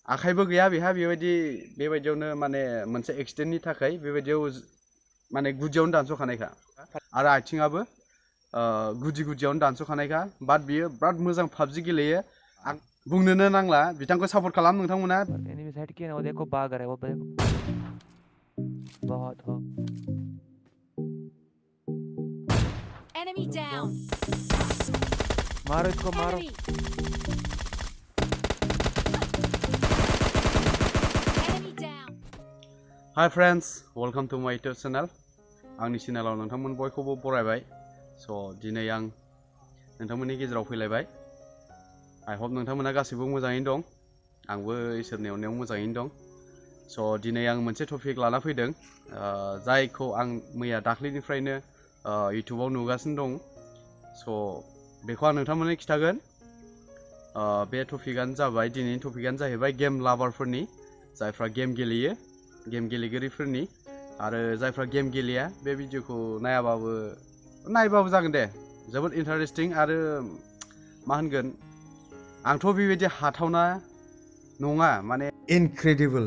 आखाइबो गैया बेहा बेबायदियावनो माने मोनसे एक्सिडेन्टनि थाखाय बेबायदियाव माने गुदियावनो दानस'खानायखा आरो आथिङाबो गुदियावनो दानस'खानायखा बाट बियो बिराद मोजां पाबजि गेलेयो आं बुंनोनो नांला बिथांखौ सापर्ट खालाम नोंथांमोना एनिमी साइड किया ना वो देखो भाग रहा है वो देखो बहुत हो Enemy down. मारो इसको मारो Enemy. Enemy down. Hi friends, welcome to my YouTube channel. आंनि चेनेलाव नोंथांमोन बयखौबो बरायबाय। दिनै आं नोंथांमोननि गेजेराव फैलायबाय। I hope नोंथांमोना गासैबो मोजाङैनो दं। आंबो इसोरनि अननायाव मोजाङैनो दं। दिनै आं मोनसे टपिक लाना फैदों जायखौ आं मैया दाख्लैनिफ्रायनो इउट्युबाव नुगासिनो दं। बेखौ आं नोंथांमोननो खिथागोन। बे टपिकआनो जाबाय दिनैनि टपिकआनो जाहैबाय गेम लाभारफोरनि जायफ्रा गेम गेलेयो गेम गेलेगिरिफोरनि आरो जायफ्रा गेम गेलेया बे भिडिअखौ नायबाबो जागोन दे जोबोद इन्टारेस्टिं आरो मा होनगोन आंथ' बेबायदि हाथावना नङा माने इनक्रेडिबल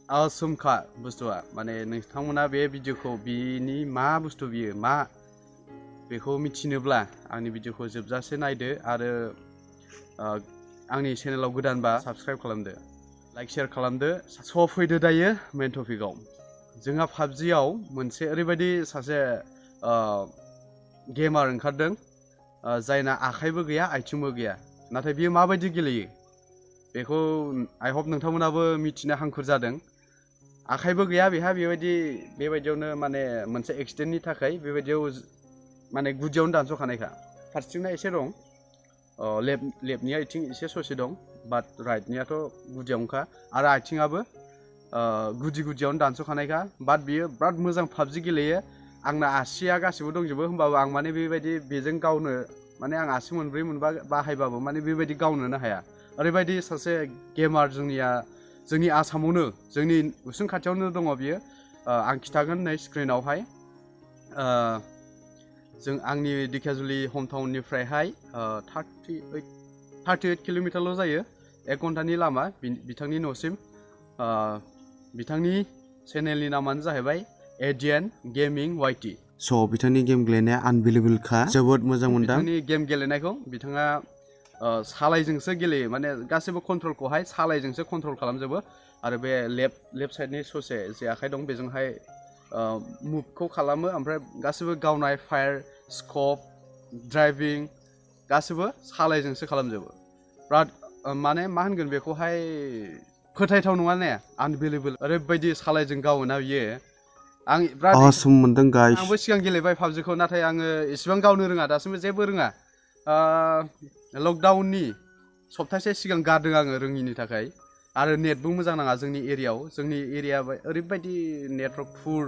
असमखा बुस्थुआ माने नोंथांमोना बे भिडिअखौ बिनि मा बुस्थु बियो मा बेखौ मिथिनोब्ला आंनि भिडिअखौ जोबजासे नायदो आरो आंनि चेनेलाव गोदानबा साबस्क्राइब खालामदो लाइक शेयार खालामदो फैदो दायो मेन टपिकआव जोंहा पाबजियाव मोनसे ओरैबायदि सासे गेमार ओंखारदों जायना आखाइबो गैया आथिंबो गैया नाथाय बियो माबायदि गेलेयो बेखौ आइ हप नोंथांमोनाबो मिथिनो हांखुर जादों आखाइबो गैया बेहा बेबायदियावनो माने मोनसे एक्सिडेन्टनि थाखाय बेबायदियाव माने गुदियावनो दानस'खानायखा फारसेथिंना एसे दं लेफ्टनिया आथिं एसे ससे दं बाट राइटनियाथ' गुदियावनोखा आरो आथिङाबो गुदियावनो दानस'खानायखा बाट बियो बिराद मोजां पाबजि गेलेयो आंना आसिया गासिबो दंजोबो होमबाबो आं माने बेजों गावनो माने आं आसि मोनब्रै मोनबा बाहायबाबो माने बेबायदि गावनोनो हाया ओरैबायदि सासे गेमार जोंनि आसामावनो जोंनि उसुं खाथियावनो दङ बियो आं खिथागोन नै स्क्रिनावहाय आंनि दिखियाजुलि हम टाउननिफ्रायहाय 38 किल'मिटारल' जायो 1 घन्टानि लामा बिथांनि न'सिम बिथांनि चेनेलनि नामानो जाहैबाय एडियान गेमिं वाइटि बिथांनि गेम गेलेनाया आनबिलिभेबलखा जोबोद मोजां मोनदों बिथांनि गेम गेलेनायखौ बिथाङा सालायजोंसो गेलेयो माने गासैबो कन्ट्रलखौहाय सालायजोंसो कन्ट्रल खालामजोबो आरो बे लेफ्ट साइडनि ससे जे आखाइ दं बेजोंहाय मुभखौ खालामो ओमफ्राय गासैबो गावनाय फायार स्कप ड्राइभिं गासैबो सालायजोंसो खालामजोबो बिराद माने मा होनगोन बेखौहाय फोथायथाव नङा ने आनबिलिभेबल ओरैबायदि सालायजों गावोना बियो आं बिराद असम मोनदों गाइस आंबो सिगां गेलेबाय पाबजिखौ नाथाय आङो इसेबां गावनो रोङा दासिमबो जेबो रोङा लकडाउननि सप्तासे सिगां गारदों आङो रोङिनि थाखाय आरो नेटबो मोजां नाङा जोंनि एरिया ओरैबायदि नेटवर्क पुर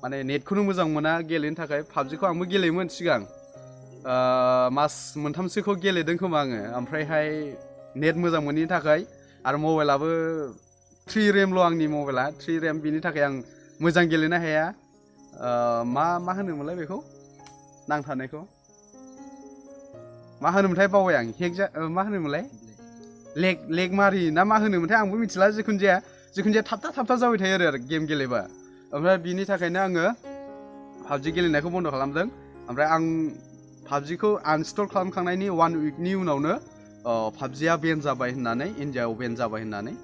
माने नेटखौनो मोजां मोना गेलेनो थाखाय पाबजिखौ आंबो गेलेयोमोन सिगां मास मोनथामसोखौ गेलेदों खोमा आङो ओमफ्रायहाय नेट मोजां मोनैनि थाखाय आरो मबाइलाबो 3 रेमल' आंनि मबाइला 3 रेम बिनि थाखाय आं मोजां गेलेनो हाया मा होनोमोनलाय बेखौ नांथानायखौ मा होनोमोनथाय बावबाय आं मा होनोमोनलाय लेग मारि ना मा होनोमोनथाय आंबो मिथिला जिखुनु जाया थाबथा जाबाय थायो आरो गेम गेलेबा ओमफ्राय बिनि थाखायनो आङो पाबजि गेलेनायखौ बन्द' खालामदों ओमफ्राय आं पाबजिखौ आनइनस्टल खालामखांनायनि 1 उइकनि उनावनो पाबजिया बेन जाबाय होननानै इन्डियायाव बेन जाबाय होननानै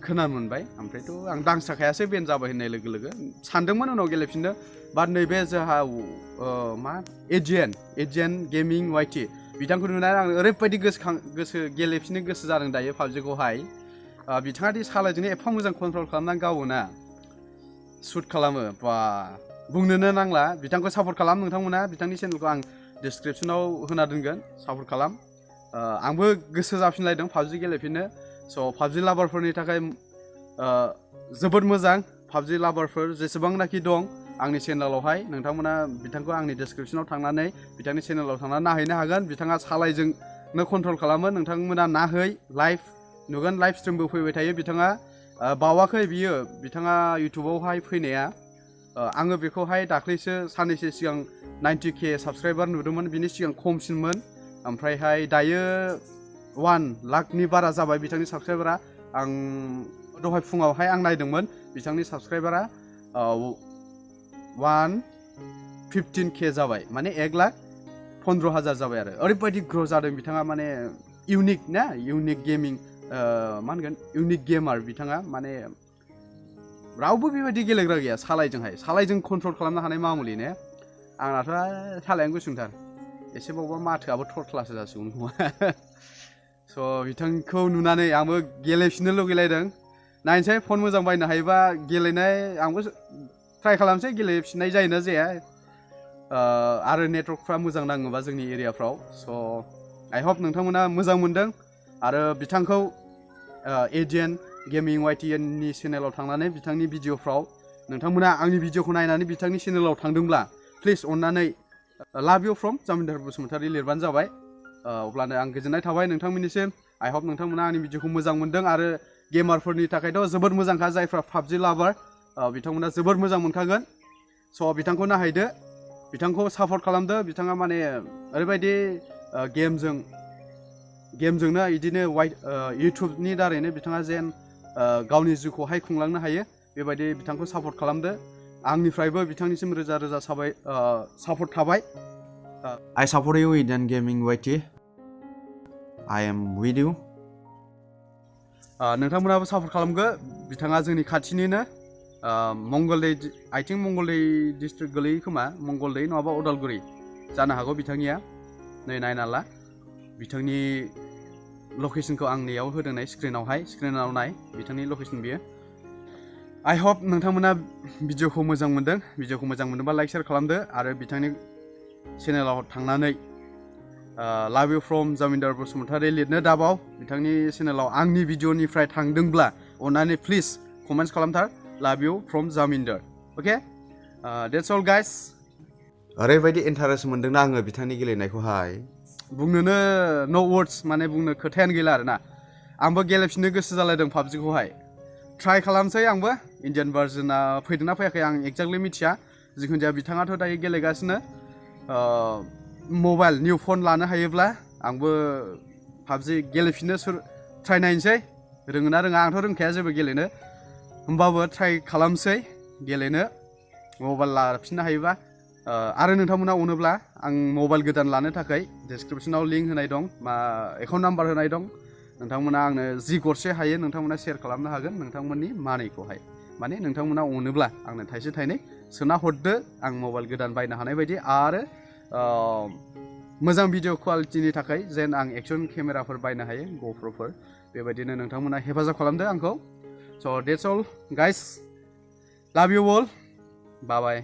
खोनानो मोनबाय ओमफ्रायथ' आं दांस्राखायासै बेन जाबाय होननाय लोगो सानदोंमोन उनाव गेलेफिननो बाट नैबे जोंहा मा एडियान गेमिं वाइटि बिथांखौ नुनानै आं ओरैबायदि गेलेफिननो गोसो जादों दायो पाबजिखौहाय बिथाङा दि सालायजोंनो एफा मोजां कन्ट्रल खालामनानै गावोना शुट खालामो बा बुंनोनो नांला बिथांखौ सापर्ट खालाम नोंथांमोना बिथांनि चेनेलखौ आं डिसक्रिपसनाव होना दोनगोन सापर्ट खालाम आंबो गोसो जाफिनलायदों पाबजि गेलेफिननो पाबजि लाभारफोरनि थाखाय जोबोद मोजां पाबजि लाभारफोर जेसेबांनाखि दं आंनि चेनेलावहाय नोंथांमोना बिथांखौ आंनि डिसक्रिपसनाव थांनानै बिथांनि चेनेलाव थांनानै नायहैनो हागोन बिथाङा सालायजोंनो कन्ट्रल खालामो नोंथांमोना नाहै लाइभ नुगोन लाइभ स्ट्रिमबो फैबाय थायो बिथाङा बावाखै बिथाङा इउटुबावहाय फैनाया आङो बेखौहाय दाख्लैसो साननैसो सिगां 90K साबस्क्राइबार नुदोंमोन बिनि सिगां खमसिनमोन ओमफ्रायहाय दायो 1 लाखनि बारा जाबाय बिथांनि साबस्क्राइबारा आं दहाय फुङावहाय आं नायदोंमोन बिथांनि साबस्क्राइबारा 115K जाबाय माने 1,15,000 जाबाय आरो ओरैबायदि ग्र' जादों बिथाङा माने इउनिक गेमिं मा होनगोन इउनिक गेमार बिथाङा माने रावबो बेबायदि गेलेग्रा गैया सालायजों कन्ट्रल खालामनो हानाय मामुलि ने आंनाथ' सालायानो गुसुंथार एसेबावबा माथोआबो थरख्लासो जासिगौमोन खोमा स' बिथांखौ नुनानै आंबो गेलेफिननो लुगैलायदों नायनोसै फन मोजां बायनो हायोबा गेलेनाय आंबो ट्राइ खालामसै गेलेफिननाय जायोना जाया आरो नेटवर्कफ्रा मोजां नाङोबा जोंनि एरियाफ्राव स' आइ हप नोंथांमोना मोजां मोनदों आरो बिथांखौ एडिएन गेमिं YTN नि चेनेलाव थांनानै बिथांनि भिडिअफ्राव नोंथांमोना आंनि भिडिअखौ नायनानै बिथांनि चेनेलाव थांदोंब्ला प्लिज अननानै लाभ इउ फ्रम जामिनदार बसुमतारी लिरबानो जाबाय अब्लानो आं गोजोननाय थाबाय नोंथांमोननिसिम आइ हप नोंथांमोना आंनि भिडिअखौ मोजां मोनदों आरो गेमारफोरनि थाखायथ' जोबोद मोजांखा जायफ्रा PUBG लाभार बिथांमोना जोबोद मोजां मोनखागोन स' बिथांखौ नायहैदो बिथांखौ सापर्ट खालामदो बिथाङा माने ओरैबायदि गेमजोंनो बिदिनो इउटुबनि दारैनो बिथाङा जेन गावनि जिउखौहाय खुंलांनो हायो बेबायदि बिथांखौ सापर्ट खालामदो आंनिफ्रायबो बिथांनिसिम रोजा रोजा सापर्ट थाबाय I support you Indian Gaming YT I am with you नोंथांमोनाबो सापर्ट खालामगो बिथाङा जोंनि खाथिनिनो Mangaldai I think Mangaldai district गोलैयो खोमा मंगलदै नङाबा उदालगुरि जानो हागौ बिथांनिया नै नायना ला बिथांनि लकेसनखौ आं नैयाव होदों स्क्रिनाव नाय बिथांनि लकेसन बियो आइ हप नोंथांमोना भिडिअखौ मोजां मोनदोंबा लाइक शेयार खालामदो आरो बिथांनि चेनेलाव थांनानै लाभ इउ फ्रम जामिनदार बसुमतारी लिरनो दाबाव बिथांनि चेनेलाव आंनि भिडिअनिफ्राय थांदोंब्ला अननानै प्लिज कमेन्ट्स खालामथार लाभ इउ फ्रम जामिनदार अके देट्स अल गाइस ओरैबायदि इन्टारेस्ट मोनदोंना आङो बिथांनि गेलेनायखौहाय बुंनोनो नो वर्ड्स माने बुंनो खोथायानो गैला आरोना आंबो गेलेफिननो गोसो जालायदों PUBGखौहाय ट्राइ खालामसै आंबो इन्डियान भार्जना फैदोंना फैयाखै आं एक्जेक्टलि मिथिया जिखुनु जाया बिथाङाथ' दायो गेलेगासिनो मबाइल निउ फन लानो हायोब्ला आंबो PUBG गेलेफिननो ट्राइ नायनोसै रोङोना रोङा आंथ' रोंखाया जेबो गेलेनो होमबाबो ट्राइ खालामसै गेलेनो मबाइल लाफिननो हायोबा आरो नोंथांमोना अनोब्ला आं मबाइल गोदान लानो थाखाय डिसक्रिपसनाव लिंक होनाय दं एकाउन्ट नाम्बार होनाय दं नोंथांमोना आंनो जि गरसे हायो नोंथांमोना शेयार खालामनो हागोन नोंथांमोननि मानिखौहाय माने नोंथांमोना अनोब्ला आंनो थाइसे थाइनै सोना हरदो आं मबाइल गोदान बायनो हानाय बायदि आरो मोजां भिडिअ क्वालिटिनि थाखाय जेन आं एक्सन केमेराफोर बायनो हायो GoProफोर बेबायदिनो नोंथांमोना हेफाजाब खालामदो आंखौ स' देट्स अल गाइस लाभ इउ अल बाय बाय